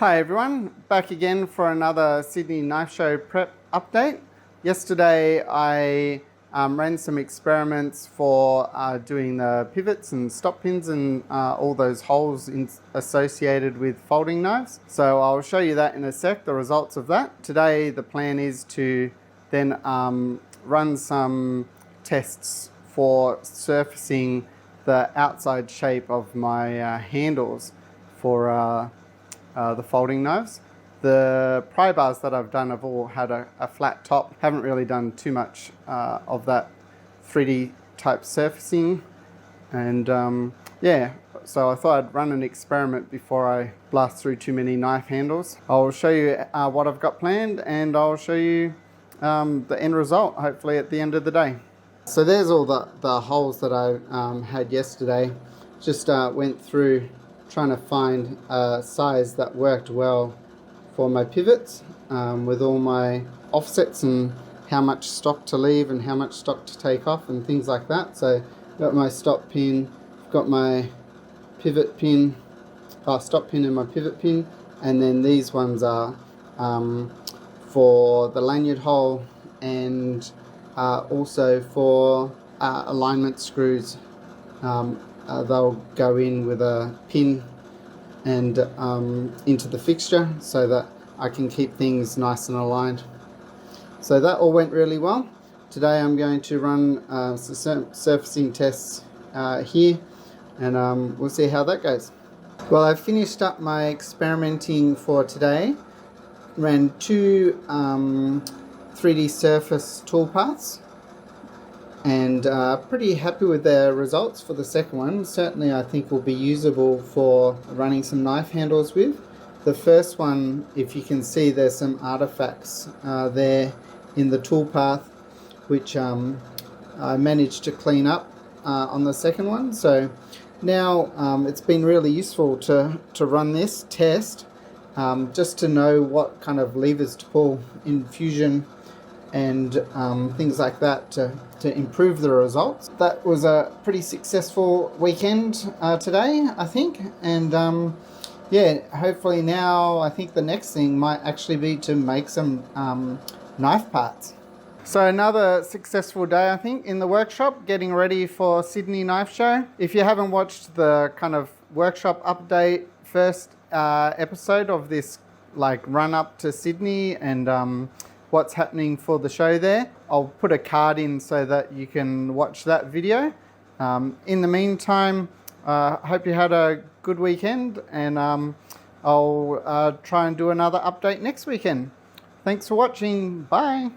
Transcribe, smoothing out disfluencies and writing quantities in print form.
Hi everyone, back again for another Sydney Knife Show prep update. Yesterday I ran some experiments for doing the pivots and stop pins and all those holes associated with folding knives. So I'll show you that in a sec, the results of that. Today the plan is to then run some tests for surfacing the outside shape of my handles for the folding knives. The pry bars that I've done have all had a flat top. Haven't really done too much of that 3D type surfacing. And yeah, so I thought I'd run an experiment before I blast through too many knife handles. I'll show you what I've got planned, and I'll show you the end result, hopefully at the end of the day. So there's all the holes that I had yesterday. Just went through trying to find a size that worked well for my pivots with all my offsets and how much stock to leave and how much stock to take off and things like that. So got my stop pin, got my pivot pin, stop pin and my pivot pin, and then these ones are for the lanyard hole and also for alignment screws. They'll go in with a pin and into the fixture so that I can keep things nice and aligned. So that all went really well. Today I'm going to run some surfacing tests here, and we'll see how that goes. Well, I've finished up my experimenting for today. Ran two 3D surface toolpaths, and pretty happy with the results for the second one. Certainly I think will be usable for running some knife handles with. The first one, if you can see, there's some artifacts there in the toolpath which I managed to clean up on the second one. So now it's been really useful to run this test just to know what kind of levers to pull in Fusion and things like that to improve the results. That was a pretty successful weekend today, I think, and yeah, hopefully now I think the next thing might actually be to make some knife parts. So another successful day, I think, in the workshop, getting ready for Sydney Knife Show. If you haven't watched the kind of workshop update first episode of this like run up to Sydney and what's happening for the show there, I'll put a card in so that you can watch that video. In the meantime, hope you had a good weekend, and I'll try and do another update next weekend. Thanks for watching. Bye.